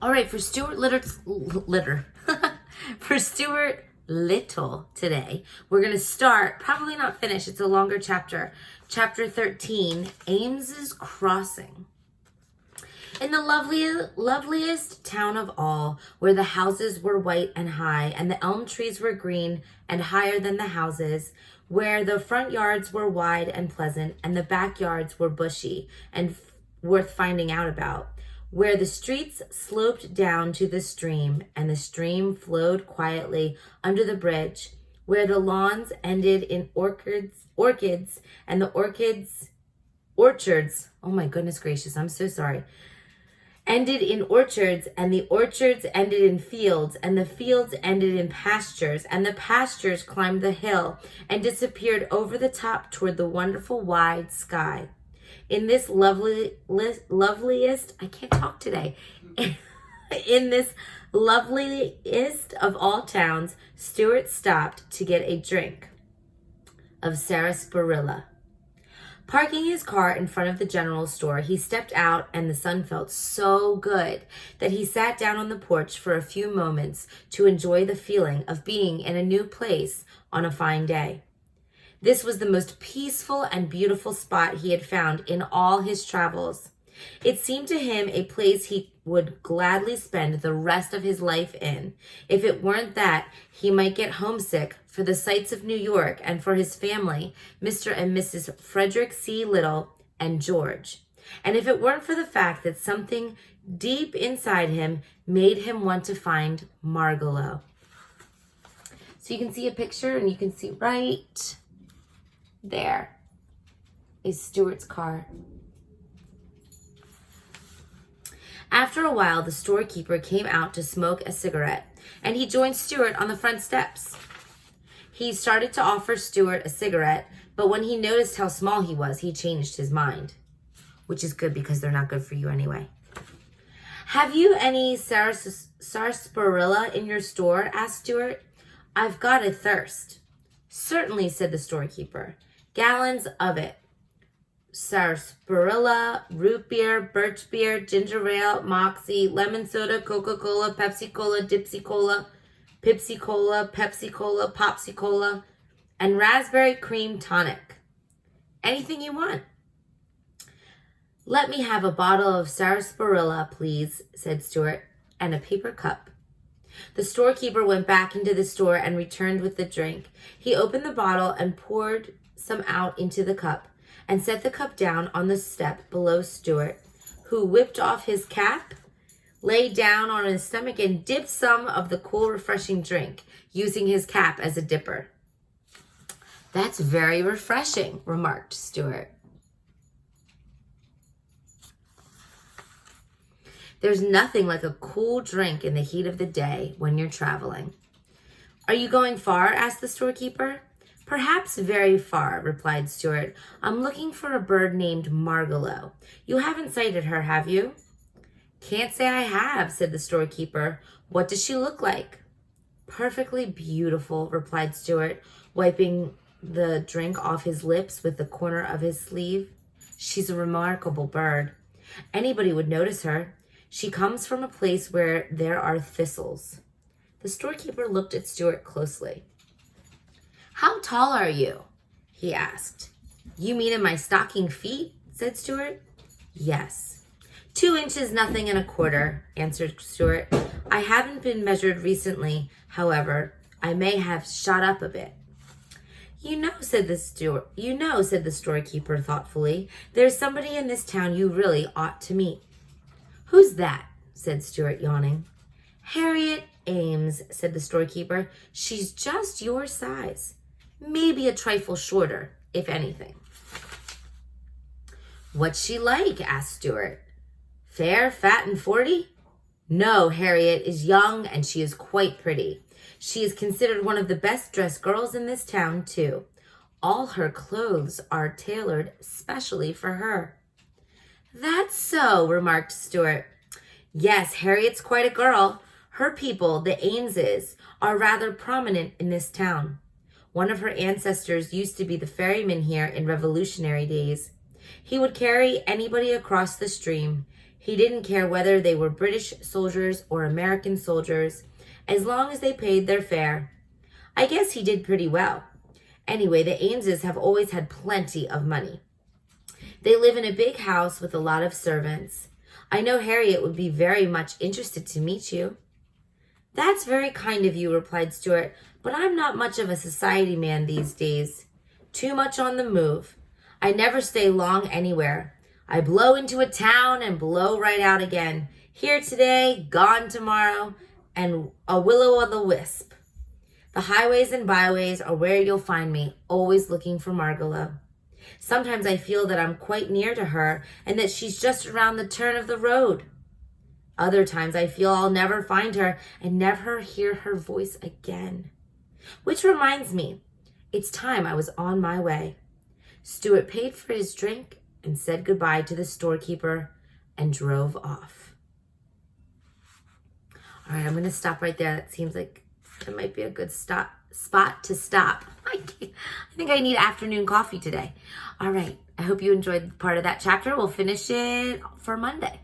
All right, for Stuart for Stuart Little today, we're going to start, probably not finish, it's a longer chapter. Chapter 13, Ames's Crossing. In the loveliest town of all, where the houses were white and high, and the elm trees were green and higher than the houses, where the front yards were wide and pleasant, and the backyards were bushy and worth finding out about, where the streets sloped down to the stream, and the stream flowed quietly under the bridge, where the lawns ended in orchids, and the orchards, oh my goodness gracious, I'm so sorry, ended in orchards, and the orchards ended in fields, and the fields ended in pastures, and the pastures climbed the hill and disappeared over the top toward the wonderful wide sky. In this loveliest, I can't talk today, in this loveliest of all towns, Stuart stopped to get a drink of sarsaparilla. Parking his car in front of the general store, he stepped out, and the sun felt so good that he sat down on the porch for a few moments to enjoy the feeling of being in a new place on a fine day. This was the most peaceful and beautiful spot he had found in all his travels. It seemed to him a place he would gladly spend the rest of his life in. If it weren't that he might get homesick for the sights of New York and for his family, Mr. and Mrs. Frederick C. Little and George. And if it weren't for the fact that something deep inside him made him want to find Margalo. So you can see a picture, and you can see right there is Stuart's car. After a while, the storekeeper came out to smoke a cigarette, and he joined Stuart on the front steps. He started to offer Stuart a cigarette, but when he noticed how small he was, he changed his mind, which is good because they're not good for you anyway. Have you any sarsaparilla in your store? Asked Stuart. I've got a thirst. Certainly, said the storekeeper. Gallons of it. Sarsaparilla, root beer, birch beer, ginger ale, moxie, lemon soda, Coca-Cola, Pepsi-Cola, Dipsy-Cola, Pepsi-Cola, Pepsi-Cola, Popsy-Cola, and raspberry cream tonic. Anything you want. Let me have a bottle of sarsaparilla, please, said Stuart, and a paper cup. The storekeeper went back into the store and returned with the drink. He opened the bottle and poured some out into the cup, and set the cup down on the step below Stuart, who whipped off his cap, lay down on his stomach, and dipped some of the cool, refreshing drink, using his cap as a dipper. That's very refreshing, remarked Stuart. There's nothing like a cool drink in the heat of the day when you're traveling. Are you going far? Asked the storekeeper. Perhaps very far, replied Stuart. I'm looking for a bird named Margalo. You haven't sighted her, have you? Can't say I have, said the storekeeper. What does she look like? Perfectly beautiful, replied Stuart, wiping the drink off his lips with the corner of his sleeve. She's a remarkable bird. Anybody would notice her. She comes from a place where there are thistles. The storekeeper looked at Stuart closely. How tall are you? He asked. You mean in my stocking feet? Said Stuart. Yes. 2 inches, nothing and a quarter, answered Stuart. I haven't been measured recently, however. I may have shot up a bit. You know, said the storekeeper thoughtfully, there's somebody in this town you really ought to meet. Who's that? Said Stuart, yawning. Harriet Ames, said the storekeeper. She's just your size. Maybe a trifle shorter, if anything. What's she like? Asked Stuart. Fair, fat, and 40? No, Harriet is young, and she is quite pretty. She is considered one of the best-dressed girls in this town, too. All her clothes are tailored specially for her. That's so, remarked Stuart. Yes, Harriet's quite a girl. Her people, the Ameses, are rather prominent in this town. One of her ancestors used to be the ferryman here in Revolutionary days. He would carry anybody across the stream. He didn't care whether they were British soldiers or American soldiers, as long as they paid their fare. I guess he did pretty well. Anyway, the Ameses have always had plenty of money. They live in a big house with a lot of servants. I know Harriet would be very much interested to meet you." "That's very kind of you," replied Stuart, "but I'm not much of a society man these days. Too much on the move. I never stay long anywhere. I blow into a town and blow right out again. Here today, gone tomorrow, and a will-o'-the-wisp. The highways and byways are where you'll find me, always looking for Margalo. Sometimes I feel that I'm quite near to her and that she's just around the turn of the road. Other times I feel I'll never find her and never hear her voice again. Which reminds me, it's time I was on my way." Stuart paid for his drink and said goodbye to the storekeeper and drove off. All right, I'm going to stop right there. That seems like it might be a good spot to stop. I think I need afternoon coffee today. All right, I hope you enjoyed part of that chapter. We'll finish it for Monday.